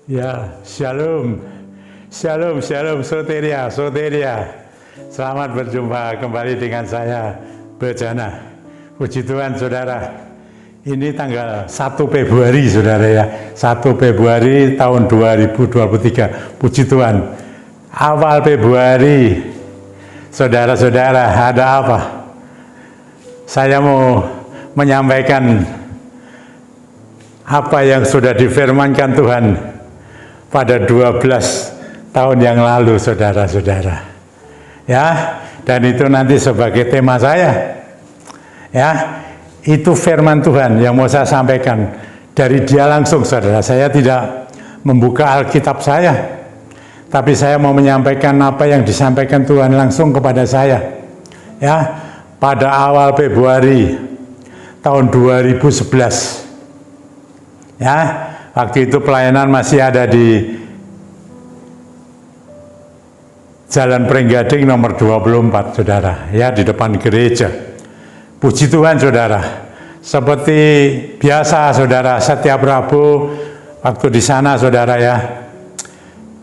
Ya, shalom, shalom, shalom, soteria, soteria. Selamat berjumpa kembali dengan saya, Bejana. Puji Tuhan, saudara. Ini tanggal 1 Februari, saudara ya. 1 Februari tahun 2023. Puji Tuhan. Awal Februari, saudara-saudara, ada apa? Saya mau menyampaikan apa yang sudah difirmankan Tuhan pada 12 tahun yang lalu, saudara-saudara. Ya, dan itu nanti sebagai tema saya. Ya, itu firman Tuhan yang mau saya sampaikan dari Dia langsung, saudara. Saya tidak membuka Alkitab saya, tapi saya mau menyampaikan apa yang disampaikan Tuhan langsung kepada saya. Ya, pada awal Februari tahun 2011. Ya, waktu itu pelayanan masih ada di Jalan Pringgading nomor 24, saudara, ya, di depan gereja. Puji Tuhan, saudara. Seperti biasa, saudara, setiap Rabu waktu di sana, saudara, ya.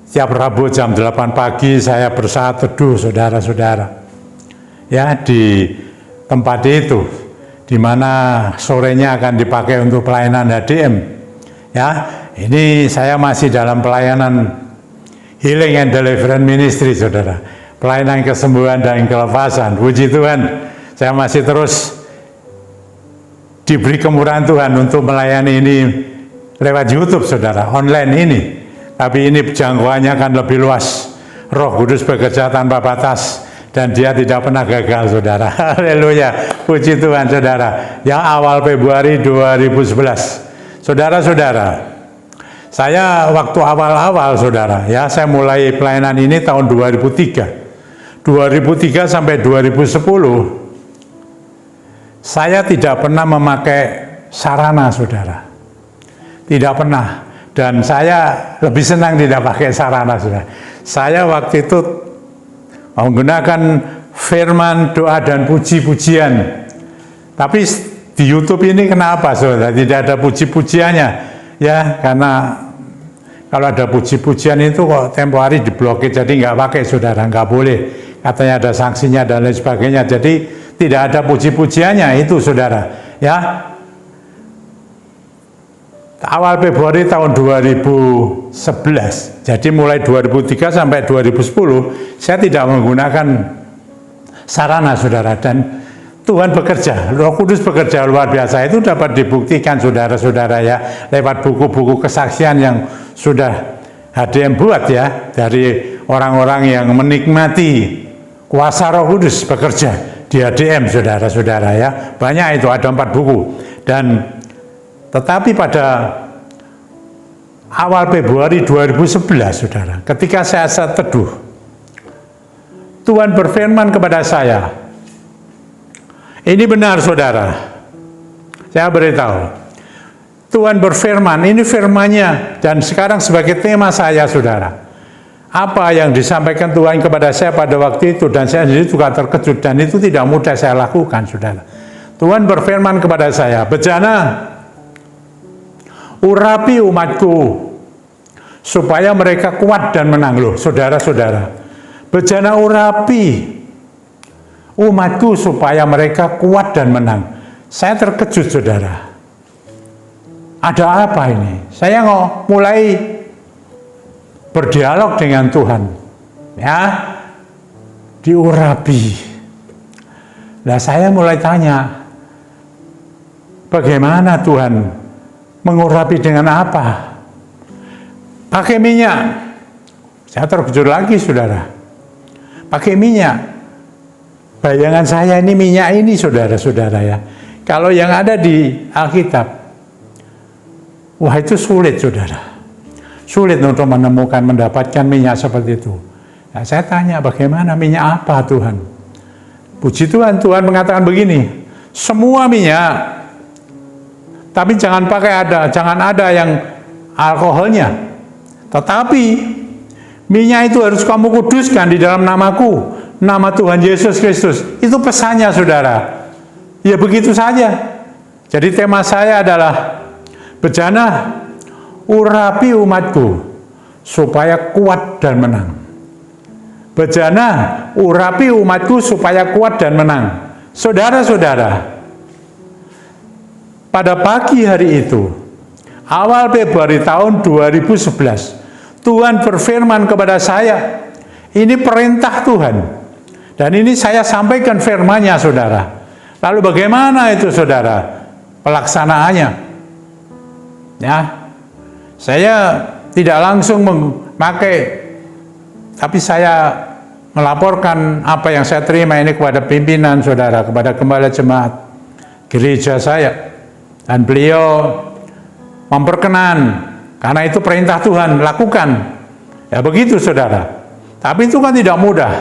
Setiap Rabu jam 8 pagi saya bersaat teduh, saudara-saudara. Ya, di tempat itu, di mana sorenya akan dipakai untuk pelayanan HDM. Ya, ini saya masih dalam pelayanan Healing and Deliverance Ministry, saudara. Pelayanan kesembuhan dan kelepasan. Puji Tuhan, saya masih terus diberi kemurahan Tuhan untuk melayani ini lewat YouTube, saudara, online ini. Tapi ini jangkauannya akan lebih luas. Roh Kudus bekerja tanpa batas dan Dia tidak pernah gagal, saudara. Haleluya. Puji Tuhan, saudara. Yang awal Februari 2011. Saudara-saudara, saya waktu awal-awal, saudara, ya, saya mulai pelayanan ini tahun 2003. 2003 sampai 2010, saya tidak pernah memakai sarana, saudara. Tidak pernah. Dan saya lebih senang tidak pakai sarana, saudara. Saya waktu itu menggunakan firman, doa, dan puji-pujian. Tapi di YouTube ini kenapa, saudara, tidak ada puji-pujiannya? Ya, karena kalau ada puji-pujian itu kok tempo hari diblokir, jadi nggak pakai, saudara, nggak boleh. Katanya ada sanksinya dan lain sebagainya. Jadi tidak ada puji-pujiannya itu, saudara. Ya, awal Februari tahun 2011. Jadi mulai 2003 sampai 2010 saya tidak menggunakan sarana, saudara, dan Tuhan bekerja, Roh Kudus bekerja luar biasa. Itu dapat dibuktikan, saudara-saudara, ya, lewat buku-buku kesaksian yang sudah HDM buat, ya, dari orang-orang yang menikmati kuasa Roh Kudus bekerja di HDM, saudara-saudara, ya. Banyak itu, ada 4 buku. Dan tetapi pada awal Februari 2011, saudara, ketika saya teduh, Tuhan berfirman kepada saya. Ini benar, saudara. Saya beritahu. Tuhan berfirman, ini firman-Nya, dan sekarang sebagai tema saya, saudara. Apa yang disampaikan Tuhan kepada saya pada waktu itu, dan saya sendiri juga terkejut, dan itu tidak mudah saya lakukan, saudara. Tuhan berfirman kepada saya, Bejana, urapi umatku, supaya mereka kuat dan menang. Loh, saudara-saudara. Bejana urapi umatku supaya mereka kuat dan menang. Saya terkejut, saudara. Ada apa ini? Saya mulai berdialog dengan Tuhan. Ya, diurapi. Nah, saya mulai tanya, bagaimana Tuhan mengurapi dengan apa? Pakai minyak. Saya terkejut lagi, saudara. Pakai minyak. Bayangan saya ini minyak ini, saudara-saudara, ya. Kalau yang ada di Alkitab, wah, itu sulit, saudara. Sulit untuk mendapatkan minyak seperti itu. Nah, saya tanya, bagaimana minyak apa, Tuhan? Puji Tuhan, Tuhan mengatakan begini, semua minyak, tapi jangan ada yang alkoholnya. Tetapi minyak itu harus kamu kuduskan di dalam namaku, nama Tuhan Yesus Kristus. Itu pesannya, saudara. Ya, begitu saja. Jadi tema saya adalah Bejana, urapi umatku supaya kuat dan menang. Bejana, urapi umatku supaya kuat dan menang. Saudara-saudara, pada pagi hari itu, awal Februari tahun 2011, Tuhan berfirman kepada saya, ini perintah Tuhan. Dan ini saya sampaikan firman-Nya, saudara. Lalu bagaimana itu, saudara, pelaksanaannya? Ya, saya tidak langsung memakai, tapi saya melaporkan apa yang saya terima ini kepada pimpinan, saudara, kepada gembala jemaat gereja saya. Dan beliau memperkenan, karena itu perintah Tuhan, lakukan. Ya begitu, saudara. Tapi itu kan tidak mudah.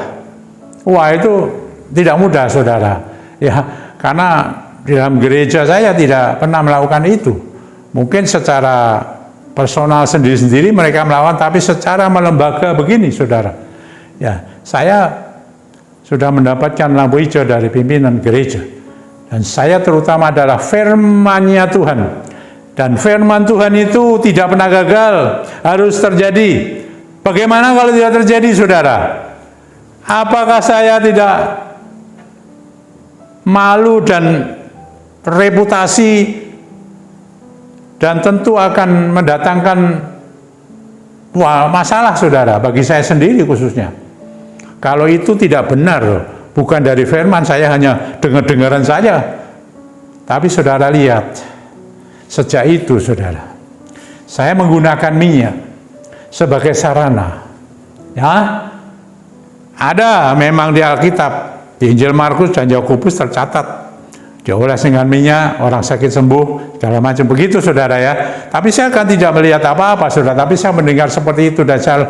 Wah, itu tidak mudah, saudara. Ya, karena di dalam gereja saya tidak pernah melakukan itu. Mungkin secara personal sendiri-sendiri mereka melakukan, tapi secara melembaga begini, saudara. Ya, saya sudah mendapatkan lampu hijau dari pimpinan gereja. Dan saya terutama adalah firman-Nya Tuhan. Dan firman Tuhan itu tidak pernah gagal, harus terjadi. Bagaimana kalau tidak terjadi, saudara? Apakah saya tidak malu dan reputasi, dan tentu akan mendatangkan masalah, saudara, bagi saya sendiri khususnya. Kalau itu tidak benar, bukan dari firman, saya hanya dengar-dengaran saja. Tapi saudara lihat, sejak itu, saudara, saya menggunakan minyak sebagai sarana. Ya, ada memang di Alkitab, di Injil Markus dan Yakobus tercatat, dioles dengan minyak, orang sakit sembuh, segala macam begitu, saudara ya. Tapi saya kan tidak melihat apa-apa, saudara. Tapi saya mendengar seperti itu dan saya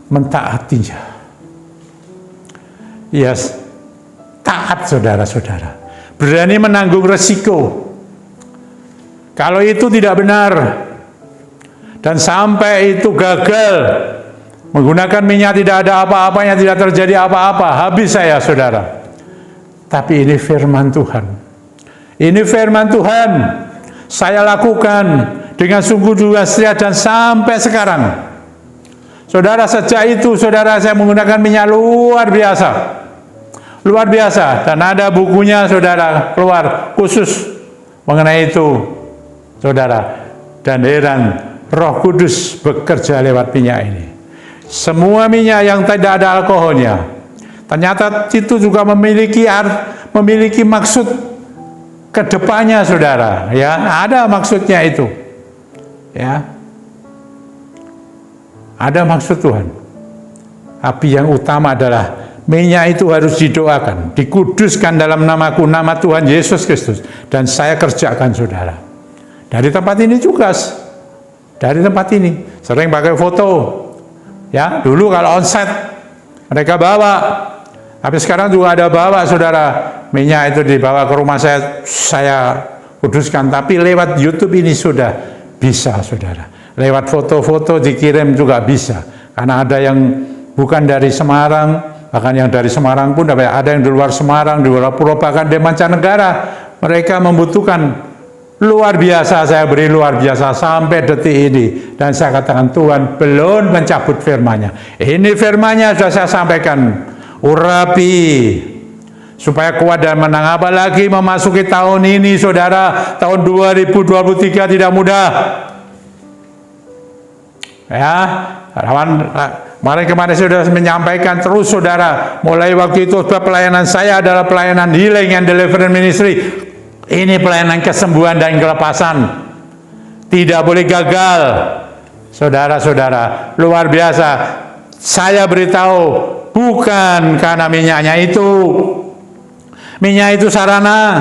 mentaatinya. Yes, taat, saudara-saudara. Berani menanggung resiko. Kalau itu tidak benar dan sampai itu gagal, menggunakan minyak tidak ada apa-apanya, tidak terjadi apa-apa, habis saya, saudara. Tapi ini firman Tuhan. Ini firman Tuhan. Saya lakukan dengan sungguh-sungguh setia dan sampai sekarang. Saudara, sejak itu, saudara, saya menggunakan minyak luar biasa. Luar biasa. Dan ada bukunya, saudara, keluar khusus mengenai itu, saudara. Dan heran, Roh Kudus bekerja lewat minyak ini. Semua minyak yang tidak ada alkoholnya, ternyata itu juga memiliki maksud kedepannya, saudara. Ya, ada maksudnya itu. Ya, ada maksud Tuhan. Tapi yang utama adalah minyak itu harus didoakan, dikuduskan dalam namaku, nama Tuhan Yesus Kristus. Dan saya kerjakan, saudara. Dari tempat ini juga, dari tempat ini sering pakai foto. Ya, dulu kalau onsite mereka bawa, tapi sekarang juga ada bawa, saudara. Minyak itu dibawa ke rumah saya kuduskan. Tapi lewat YouTube ini sudah bisa, saudara. Lewat foto-foto dikirim juga bisa. Karena ada yang bukan dari Semarang, bahkan yang dari Semarang pun ada yang di luar Semarang, di luar pulau, bahkan di mancanegara. Mereka membutuhkan. Luar biasa, saya beri luar biasa sampai detik ini. Dan saya katakan, Tuhan belum mencabut firman-Nya. Ini firman-Nya sudah saya sampaikan. Urapi supaya kuat dan menang. Apalagi memasuki tahun ini, saudara. Tahun 2023 tidak mudah. Ya, kemarin sudah menyampaikan terus, saudara. Mulai waktu itu pelayanan saya adalah pelayanan Healing and Deliverance Ministry. Ini pelayanan kesembuhan dan kelepasan. Tidak boleh gagal. Saudara-saudara, luar biasa. Saya beritahu, bukan karena minyaknya itu. Minyak itu sarana.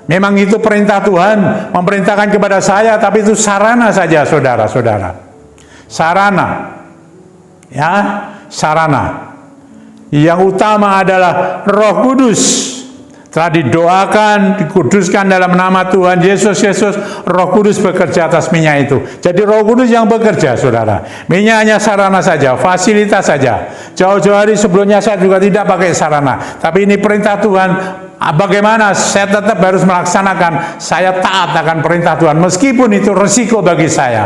Memang itu perintah Tuhan, memerintahkan kepada saya, tapi itu sarana saja, saudara-saudara. Sarana. Ya, sarana. Yang utama adalah Roh Kudus. Telah didoakan, dikuduskan dalam nama Tuhan Yesus Kristus. Roh Kudus bekerja atas minyak itu. Jadi Roh Kudus yang bekerja, saudara. Minyak hanya sarana saja, fasilitas saja. Jauh-jauh hari sebelumnya saya juga tidak pakai sarana. Tapi ini perintah Tuhan. Bagaimana saya tetap harus melaksanakan. Saya taat akan perintah Tuhan, meskipun itu resiko bagi saya.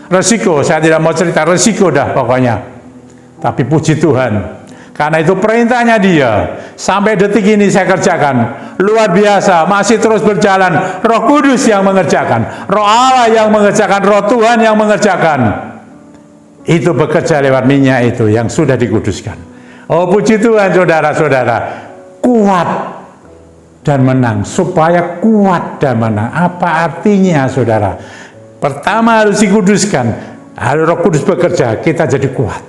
Resiko, saya tidak mau cerita resiko dah pokoknya. Tapi puji Tuhan, karena itu perintahnya Dia. Sampai detik ini saya kerjakan. Luar biasa, masih terus berjalan. Roh Kudus yang mengerjakan. Roh Allah yang mengerjakan. Roh Tuhan yang mengerjakan. Itu bekerja lewat minyak itu yang sudah dikuduskan. Oh puji Tuhan saudara-saudara. Kuat dan menang. Supaya kuat dan menang. Apa artinya saudara? Pertama harus dikuduskan. Harus Roh Kudus bekerja. Kita jadi kuat.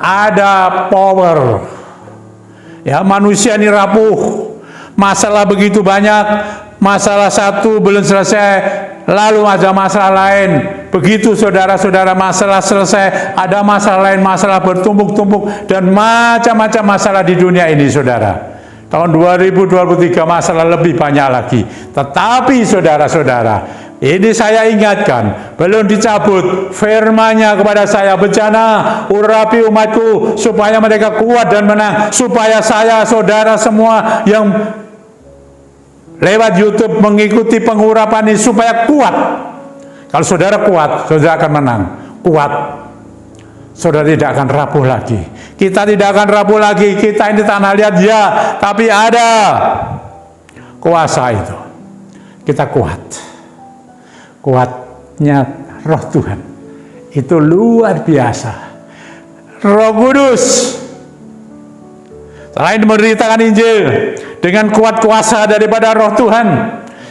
Ada power. Ya, manusia ini rapuh. Masalah begitu banyak. Masalah satu belum selesai, lalu ada masalah lain. Begitu saudara-saudara, masalah selesai, ada masalah lain, masalah bertumpuk-tumpuk dan macam-macam masalah di dunia ini, saudara. Tahun 2023 masalah lebih banyak lagi. Tetapi saudara-saudara, ini saya ingatkan, belum dicabut firman-Nya kepada saya, bencana, urapi umatku, supaya mereka kuat dan menang, supaya saya, saudara semua yang lewat YouTube mengikuti pengurapan ini, supaya kuat. Kalau saudara kuat, saudara akan menang, kuat. Saudara tidak akan rapuh lagi. Kita tidak akan rapuh lagi. Kita ini tanah liat ya, tapi ada kuasa itu. Kita kuat. Kuatnya Roh Tuhan itu luar biasa. Roh Kudus selain memberitakan Injil dengan kuat kuasa daripada Roh Tuhan,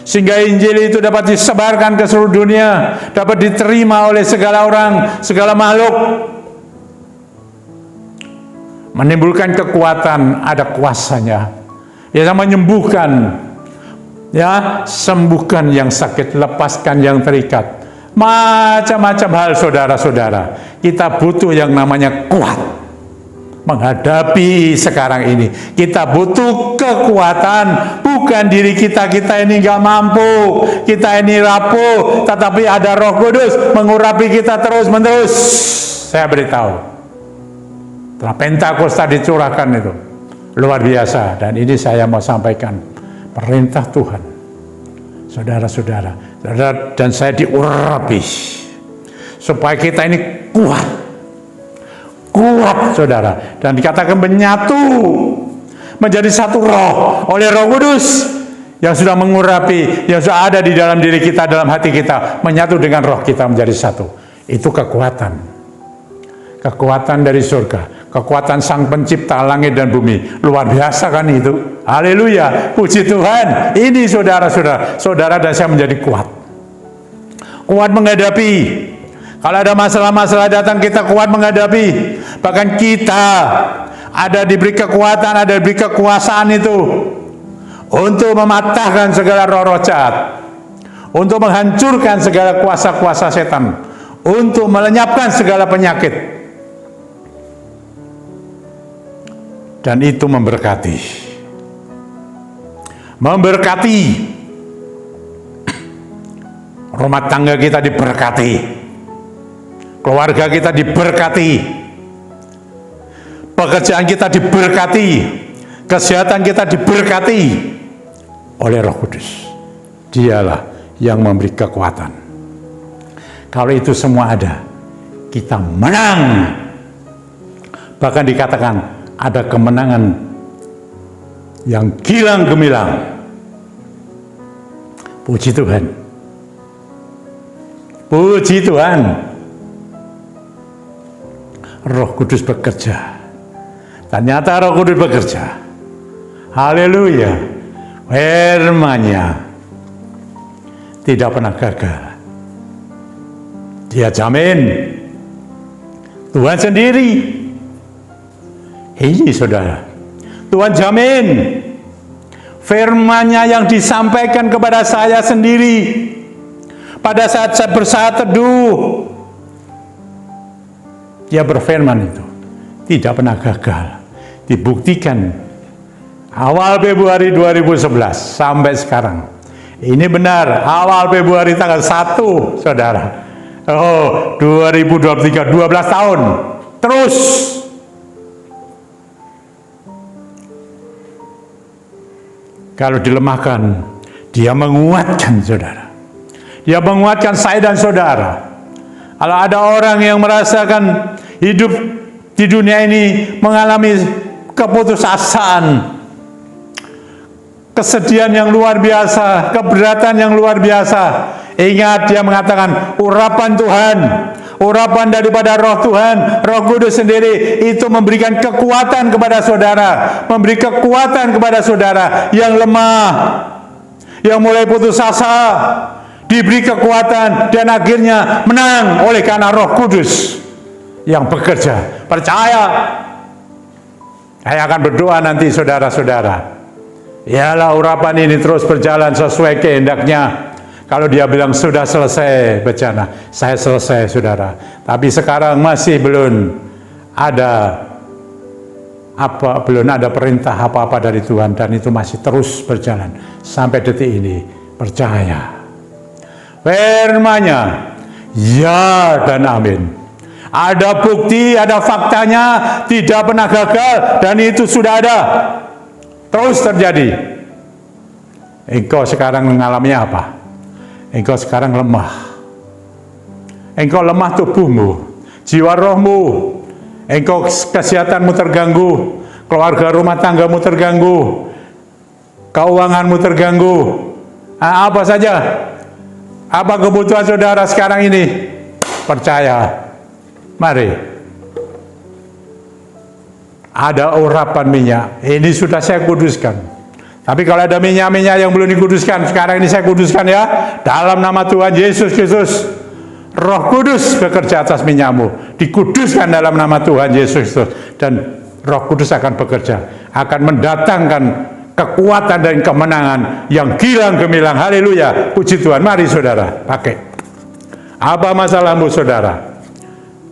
sehingga Injil itu dapat disebarkan ke seluruh dunia, dapat diterima oleh segala orang, segala makhluk, menimbulkan kekuatan, ada kuasanya. Ya, menyembuhkan. Ya, sembuhkan yang sakit, lepaskan yang terikat. Macam-macam hal saudara-saudara. Kita butuh yang namanya kuat menghadapi sekarang ini. Kita butuh kekuatan, bukan diri kita ini nggak mampu, kita ini rapuh, tetapi ada Roh Kudus mengurapi kita terus-menerus. Saya beritahu, setelah Pentakosta dicurahkan itu luar biasa, dan ini saya mau sampaikan perintah Tuhan, saudara-saudara, dan saya diurapi supaya kita ini kuat saudara, dan dikatakan menyatu menjadi satu roh oleh Roh Kudus yang sudah mengurapi, yang sudah ada di dalam diri kita, dalam hati kita, menyatu dengan roh kita menjadi satu. Itu kekuatan dari surga, kekuatan Sang Pencipta langit dan bumi. Luar biasa kan itu? Haleluya, puji Tuhan. Ini saudara-saudara, saudara dan saya menjadi kuat menghadapi. Kalau ada masalah-masalah datang, kita kuat menghadapi. Bahkan kita ada diberi kekuatan, ada diberi kekuasaan itu untuk mematahkan segala roh-roh jahat, untuk menghancurkan segala kuasa-kuasa setan, untuk melenyapkan segala penyakit. Dan itu memberkati. Rumah tangga kita diberkati, keluarga kita diberkati, pekerjaan kita diberkati, kesehatan kita diberkati oleh Roh Kudus. Dialah yang memberi kekuatan. Kalau itu semua ada, kita menang. Bahkan dikatakan ada kemenangan yang gilang gemilang. Puji Tuhan. Puji Tuhan. Roh Kudus bekerja. Ternyata Roh Kudus bekerja. Haleluya. Firman-Nya tidak pernah gagal. Dia jamin. Tuhan sendiri. Ini saudara, Tuhan jamin. Firman-Nya yang disampaikan kepada saya sendiri pada saat saya bersaat teduh, Dia berfirman itu tidak pernah gagal. Dibuktikan awal Februari 2011 sampai sekarang. Ini benar, awal Februari tanggal 1, saudara. Oh, 2023, 12 tahun. Terus. Kalau dilemahkan, Dia menguatkan saudara. Dia menguatkan saya dan saudara. Kalau ada orang yang merasakan hidup di dunia ini mengalami keputusasaan, kesedihan yang luar biasa, keberatan yang luar biasa, ingat dia mengatakan urapan Tuhan, urapan daripada Roh Tuhan, Roh Kudus sendiri itu memberikan kekuatan kepada saudara, memberi kekuatan kepada saudara yang lemah, yang mulai putus asa, diberi kekuatan dan akhirnya menang oleh karena Roh Kudus yang bekerja. Percaya. Saya akan berdoa nanti saudara-saudara. Yalah urapan ini terus berjalan sesuai kehendaknya. Kalau dia bilang sudah selesai bencana, saya selesai saudara. Tapi sekarang masih belum ada perintah apa-apa dari Tuhan, dan itu masih terus berjalan sampai detik ini. Percaya. Firman-Nya ya dan amin. Ada bukti, ada faktanya, tidak pernah gagal, dan itu sudah ada. Terus terjadi. Engkau sekarang mengalami apa? Engkau sekarang lemah. Engkau lemah tubuhmu, jiwa rohmu. Engkau kesehatanmu terganggu, keluarga rumah tanggamu terganggu, keuanganmu terganggu. Apa saja? Apa kebutuhan saudara sekarang ini? Percaya. Mari. Ada urapan minyak. Ini sudah saya kuduskan. Tapi kalau ada minyak-minyak yang belum dikuduskan, sekarang ini saya kuduskan ya. Dalam nama Tuhan Yesus Kristus. Roh Kudus bekerja atas minyakmu. Dikuduskan dalam nama Tuhan Yesus Kristus. Dan Roh Kudus akan bekerja. Akan mendatangkan kekuatan dan kemenangan yang gilang gemilang. Haleluya. Puji Tuhan. Mari saudara, pakai. Apa masalahmu saudara?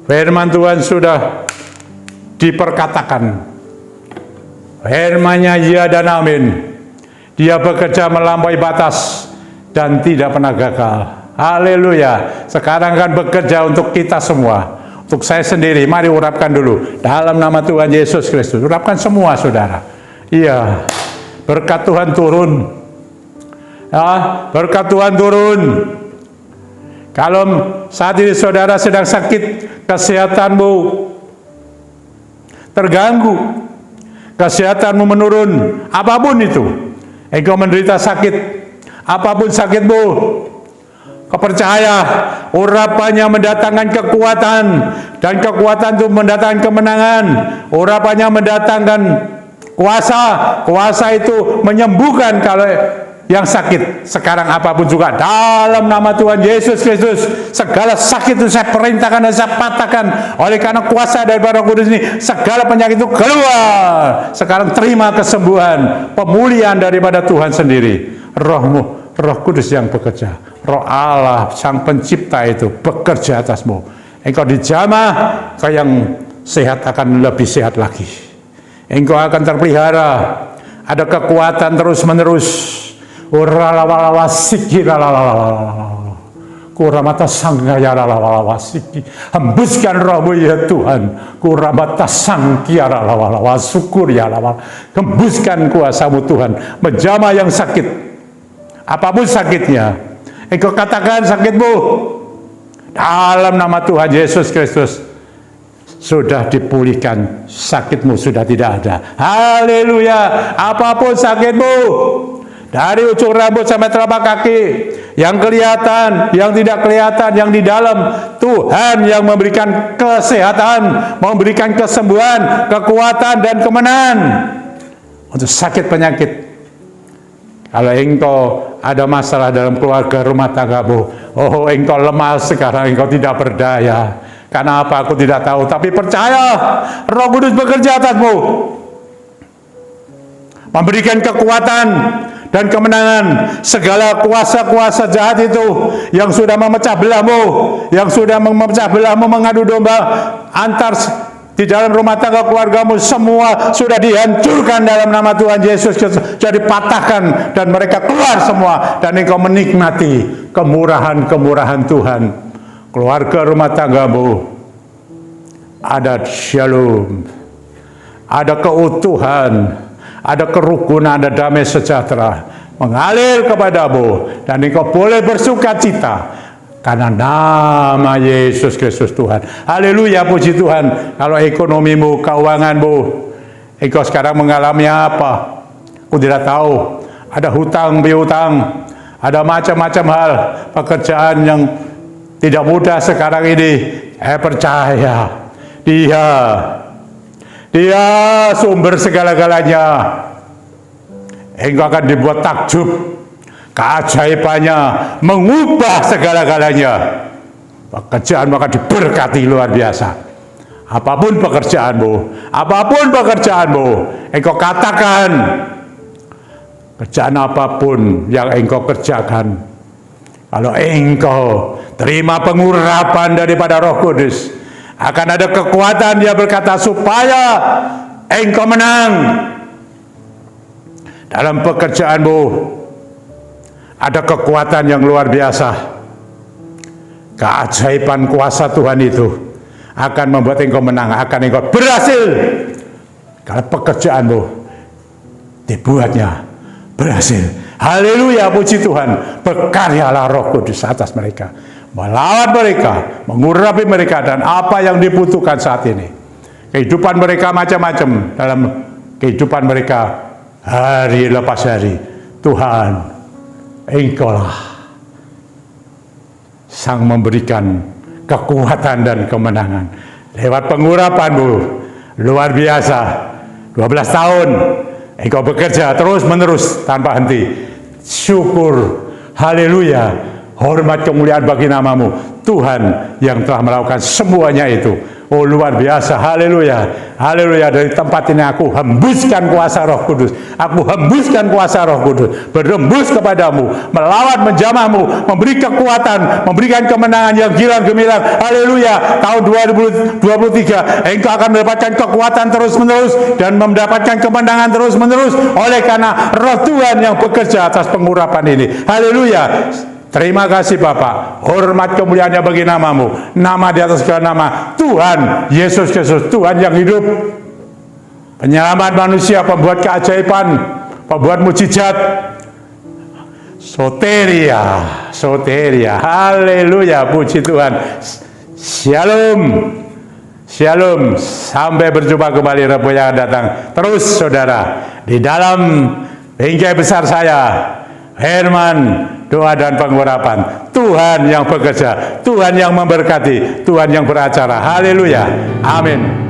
Firman Tuhan sudah diperkatakan. Firman-Nya ya dan amin. Dia bekerja melampaui batas dan tidak pernah gagal. Haleluya. Sekarang kan bekerja untuk kita semua. Untuk saya sendiri, mari urapkan dulu. Dalam nama Tuhan Yesus Kristus. Urapkan semua saudara. Iya. Berkat Tuhan turun. Ya, berkat Tuhan turun. Kalau saat ini saudara sedang sakit, kesehatanmu terganggu, kesehatanmu menurun, apapun itu, engkau menderita sakit, apapun sakitmu, kepercaya urapannya mendatangkan kekuatan, dan kekuatan itu mendatangkan kemenangan. Urapannya mendatangkan kuasa, kuasa itu menyembuhkan kalau yang sakit. Sekarang apapun juga dalam nama Tuhan Yesus Kristus, segala sakit itu saya perintahkan dan saya patahkan oleh karena kuasa daripada Roh Kudus ini. Segala penyakit itu keluar. Sekarang terima kesembuhan, pemulihan daripada Tuhan sendiri. Rohmu, Roh Kudus yang bekerja, Roh Allah Sang Pencipta itu bekerja atasmu. Engkau dijamah, kau yang sehat akan lebih sehat lagi. Engkau akan terpelihara, ada kekuatan terus menerus. Kuramata sanggaya lalawasiki. Hembuskan rohmu ya Tuhan. Kuramata sangkia syukur ya lawal. Hembuskan kuasamu Tuhan. Menjamah yang sakit, apapun sakitnya, engkau katakan sakitmu dalam nama Tuhan Yesus Kristus sudah dipulihkan. Sakitmu sudah tidak ada. Haleluya. Apapun sakitmu, dari ujung rambut sampai telapak kaki, yang kelihatan, yang tidak kelihatan, yang di dalam, Tuhan yang memberikan kesehatan, memberikan kesembuhan, kekuatan dan kemenangan untuk sakit penyakit. Kalau engkau ada masalah dalam keluarga rumah tanggamu, oh engkau lemah sekarang, engkau tidak berdaya. Karena apa? Aku tidak tahu. Tapi percaya, Roh Kudus bekerja atasmu, memberikan kekuatan dan kemenangan. Segala kuasa-kuasa jahat itu yang sudah memecah belahmu, yang sudah memecah belahmu, mengadu domba antar di dalam rumah tangga keluargamu, semua sudah dihancurkan dalam nama Tuhan Yesus Kristus. Jadi patahkan dan mereka keluar semua, dan engkau menikmati kemurahan-kemurahan Tuhan. Keluarga rumah tanggamu ada shalom, ada keutuhan, ada kerukunan, ada damai sejahtera mengalir kepadamu, dan engkau boleh bersuka cita. Karena nama Yesus Kristus Tuhan. Haleluya, puji Tuhan. Kalau ekonomimu, keuanganmu, engkau sekarang mengalami apa? Aku tidak tahu. Ada hutang piutang, ada macam-macam hal, pekerjaan yang tidak mudah sekarang ini. Saya percaya Dia sumber segala-galanya. Engkau akan dibuat takjub. Keajaibannya mengubah segala-galanya. Pekerjaanmu akan diberkati luar biasa. Apapun pekerjaanmu, engkau katakan, kerjaan apapun yang engkau kerjakan, kalau engkau terima pengurapan daripada Roh Kudus, akan ada kekuatan. Dia berkata supaya engkau menang dalam pekerjaanmu. Ada kekuatan yang luar biasa. Keajaiban kuasa Tuhan itu akan membuat engkau menang, akan engkau berhasil. Kalau pekerjaanmu dibuatnya berhasil. Haleluya, puji Tuhan. Berkaryalah Roh Kudus atas mereka, melawan mereka, mengurapi mereka, dan apa yang dibutuhkan saat ini. Kehidupan mereka macam-macam dalam kehidupan mereka hari lepas hari. Tuhan, Engkaulah sang memberikan kekuatan dan kemenangan lewat pengurapan-Mu luar biasa. 12 tahun Engkau bekerja terus menerus tanpa henti. Syukur, haleluya, hormat kemuliaan bagi nama-Mu Tuhan yang telah melakukan semuanya itu. Oh, luar biasa, haleluya, haleluya. Dari tempat ini aku hembuskan kuasa Roh Kudus. Aku hembuskan kuasa Roh Kudus berembus kepadamu, melawan menjamahmu, memberi kekuatan, memberikan kemenangan yang gilang gemilang. Haleluya. Tahun 2023 engkau akan mendapatkan kekuatan terus menerus dan mendapatkan kemenangan terus menerus oleh karena Roh Tuhan yang bekerja atas pengurapan ini. Haleluya. Terima kasih Bapa, hormat kemuliaannya bagi nama-Mu, nama di atas segala nama, Tuhan Yesus Kristus, Tuhan yang hidup, penyelamat manusia, pembuat keajaiban, pembuat mujizat. Soteria, haleluya, puji Tuhan. Shalom, shalom, sampai berjumpa kembali Rabu yang datang. Terus saudara, di dalam bingkai besar saya, Herman, doa dan pengurapan. Tuhan yang bekerja, Tuhan yang memberkati, Tuhan yang beracara. Haleluya. Amin.